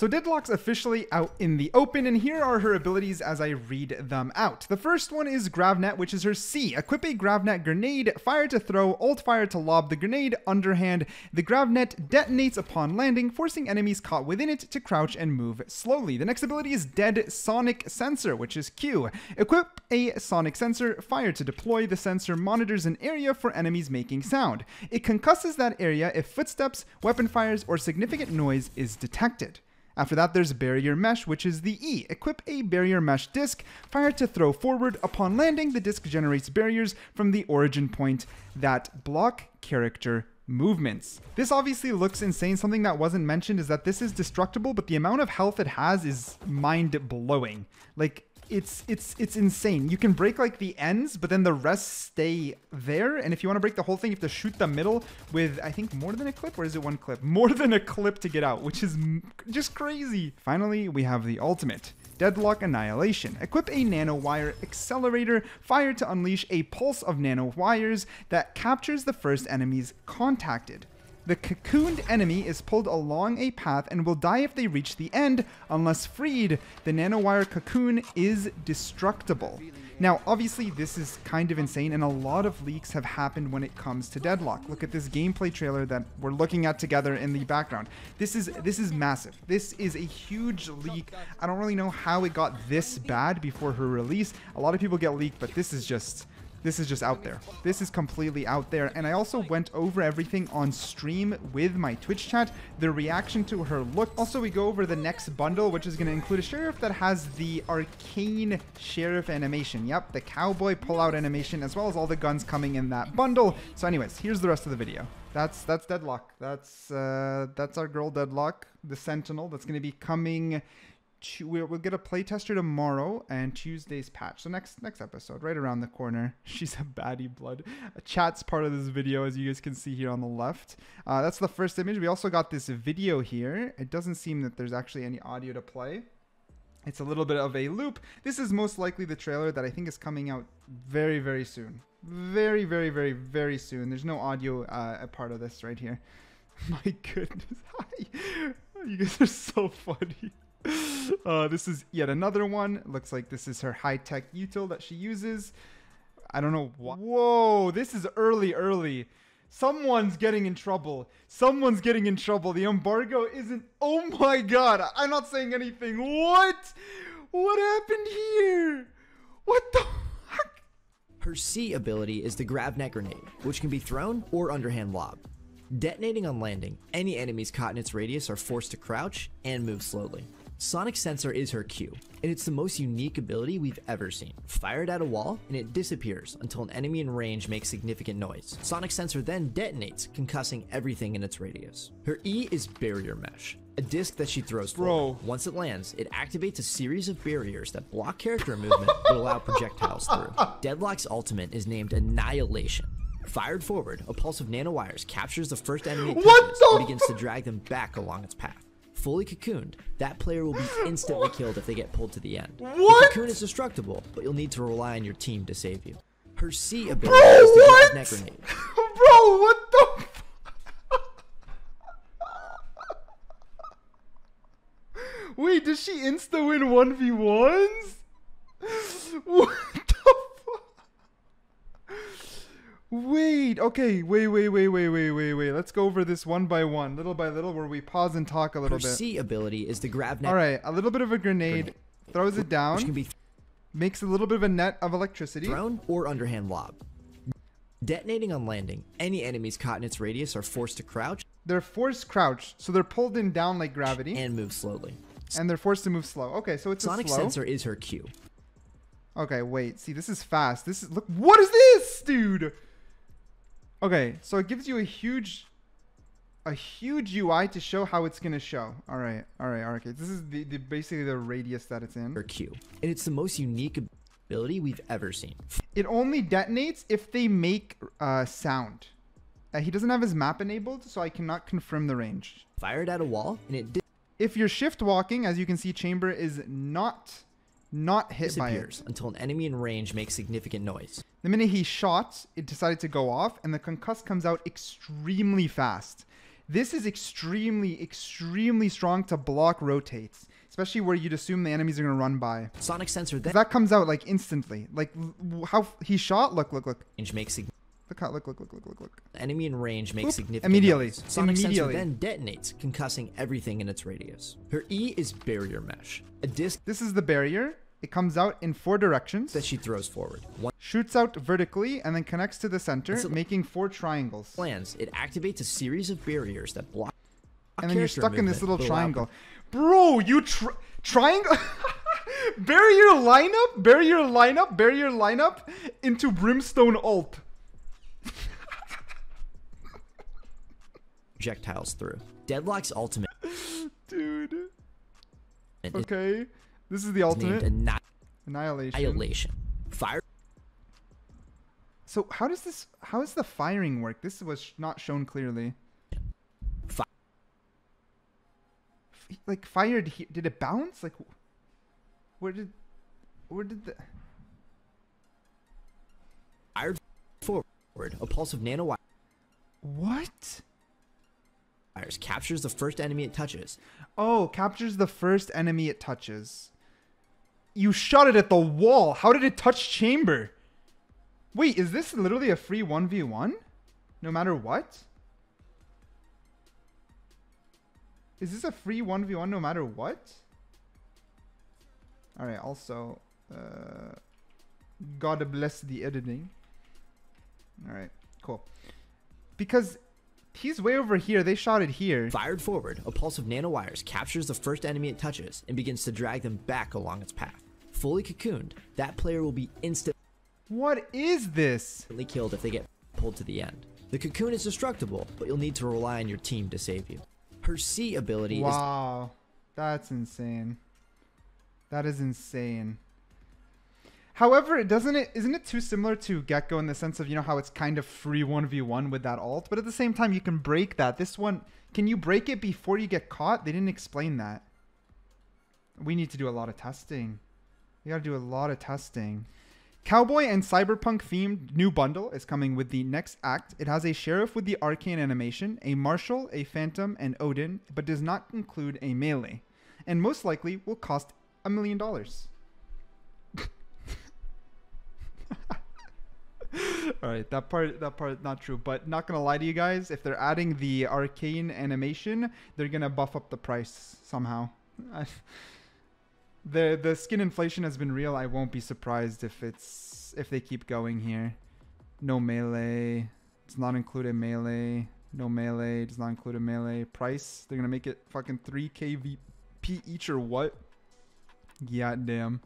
So Deadlock's officially out in the open, and here are her abilities as I read them out. The first one is GravNet, which is her C. Equip a GravNet grenade, fire to throw, ult fire to lob the grenade, underhand. The GravNet detonates upon landing, forcing enemies caught within it to crouch and move slowly. The next ability is Dead Sonic Sensor, which is Q. Equip a sonic sensor, fire to deploy. The sensor monitors an area for enemies making sound. It concusses that area if footsteps, weapon fires, or significant noise is detected. After that, there's Barrier Mesh, which is the E. Equip a Barrier Mesh disc, fire to throw forward. Upon landing, the disc generates barriers from the origin point that block character movements. This obviously looks insane. Something that wasn't mentioned is that this is destructible, but the amount of health it has is mind-blowing. Like, it's insane. You can break like the ends, but then the rest stay there. And if you want to break the whole thing, you have to shoot the middle with, I think, more than a clip, or is it one clip? More than a clip to get out, which is just crazy. Finally, we have the ultimate. Deadlock Annihilation. Equip a nanowire accelerator, fire to unleash a pulse of nanowires that captures the first enemies contacted. The cocooned enemy is pulled along a path and will die if they reach the end, unless freed. The nanowire cocoon is destructible. Now, obviously, this is kind of insane, and a lot of leaks have happened when it comes to Deadlock. Look at this gameplay trailer that we're looking at together in the background. This is massive. This is a huge leak. I don't really know how it got this bad before her release. A lot of people get leaked, but this is just out there. This is completely out there. And I also went over everything on stream with my Twitch chat, the reaction to her look. Also, we go over the next bundle, which is going to include a sheriff that has the arcane sheriff animation. Yep, the cowboy pullout animation, as well as all the guns coming in that bundle. So anyways, here's the rest of the video. That's Deadlock. That's our girl Deadlock, the Sentinel. That's going to be coming. We'll get a playtester tomorrow and Tuesday's patch. So next episode, right around the corner. She's a baddie blood. A chat's part of this video, as you guys can see here on the left. That's the first image. We also got this video here. It doesn't seem that there's actually any audio to play. It's a little bit of a loop. This is most likely the trailer that I think is coming out very, very soon. Very, very, very, very soon. There's no audio a part of this right here. My goodness. Hi. You guys are so funny. This is yet another one. Looks like this is her high-tech util that she uses. I don't know what. Whoa, this is early. Someone's getting in trouble. Someone's getting in trouble. The embargo isn't. Oh my god, I'm not saying anything. What happened here? What the fuck? Her C ability is the GravNet grenade, which can be thrown or underhand lobbed. Detonating on landing, any enemies caught in its radius are forced to crouch and move slowly. Sonic Sensor is her Q, and it's the most unique ability we've ever seen. Fire it at a wall, and it disappears until an enemy in range makes significant noise. Sonic Sensor then detonates, concussing everything in its radius. Her E is Barrier Mesh, a disc that she throws forward. Once it lands, it activates a series of barriers that block character movement but allow projectiles through. Deadlock's ultimate is named Annihilation. Fired forward, a pulse of nanowires captures the first enemy it touches and begins to drag them back along its path. Fully cocooned, that player will be instantly killed if they get pulled to the end. The cocoon is destructible, but you'll need to rely on your team to save you. Her C ability is the GravNet grenade. Bro, what the Wait, does she insta-win 1v1s? What the fuck? Wait, okay, wait. Let's go over this one by one, little by little, where we pause and talk a little bit. Her C ability is the GravNet. All right, a little bit of a grenade, throws it down, which can be makes a little bit of a net of electricity. Thrown or underhand lob. Detonating on landing, any enemies caught in its radius are forced to crouch. They're forced crouch, so they're pulled in down like gravity. And move slowly. And they're forced to move slow. Okay, so it's Sonic a slow. Sensor is her Q. Okay, wait. See, this is fast. This is, look, what is this, dude? Okay, so it gives you a huge UI to show how it's gonna show. All right. Okay, this is the basically the radius that it's in. Her Q, and it's the most unique ability we've ever seen. It only detonates if they make sound. He doesn't have his map enabled, so I cannot confirm the range. Fired at a wall, and it if you're shift walking, as you can see, Chamber is not hit by it until an enemy in range makes significant noise. The minute he shot, it decided to go off, and the concuss comes out extremely fast. This is extremely, extremely strong to block rotates, especially where you'd assume the enemies are going to run by. Sonic Sensor then That comes out like instantly. Like how he shot. Look. range makes Look how, look. enemy in range makes Oop, significant immediately. noise. Sonic Immediately. Sensor then detonates, concussing everything in its radius. Her E is Barrier Mesh, a disc This is the barrier. It comes out in 4 directions. that she throws forward. Once Shoots out vertically and then connects to the center, It's a- making 4 triangles. it lands, it activates a series of barriers that block And then you're character stuck in this movement, little but allow triangle. Bro, you triangle barrier lineup into Brimstone ult. projectiles through. Deadlock's ultimate Dude. is Okay. This is the named ultimate. Annihilation. Annihilation. Fire So how does the firing work? This was not shown clearly. Fi- Like fired here. Did it bounce? Like where did the fired forward. A pulse of nanowires what? captures the first enemy it touches. Oh, captures the first enemy it touches. You shot it at the wall. How did it touch chamber? Wait, is this literally a free 1v1? No matter what? Is this a free 1v1 no matter what? Alright, also, God bless the editing. Alright, cool. Because he's way over here. They shot it here. Fired forward, a pulse of nanowires captures the first enemy it touches and begins to drag them back along its path. Fully cocooned, that player will be instantly What is this? killed if they get pulled to the end. The cocoon is destructible, but you'll need to rely on your team to save you. Her C ability is Wow, that's insane. That is insane. However, isn't it too similar to Gecko in the sense of, you know, how it's kind of free 1v1 with that ult, but at the same time you can break that. This one, can you break it before you get caught? They didn't explain that. We need to do a lot of testing. We got to do a lot of testing. Cowboy and Cyberpunk themed new bundle is coming with the next act. It has a sheriff with the arcane animation, a marshal, a phantom, and Odin, but does not include a melee, and most likely will cost $1 million. All right, that part not true, but not gonna lie to you guys, if they're adding the arcane animation, they're gonna buff up the price somehow. The skin inflation has been real. I won't be surprised if they keep going here. No melee, does not include a melee. No melee, does not include a melee. Price, they're gonna make it fucking 3k VP each or what? Yeah, damn.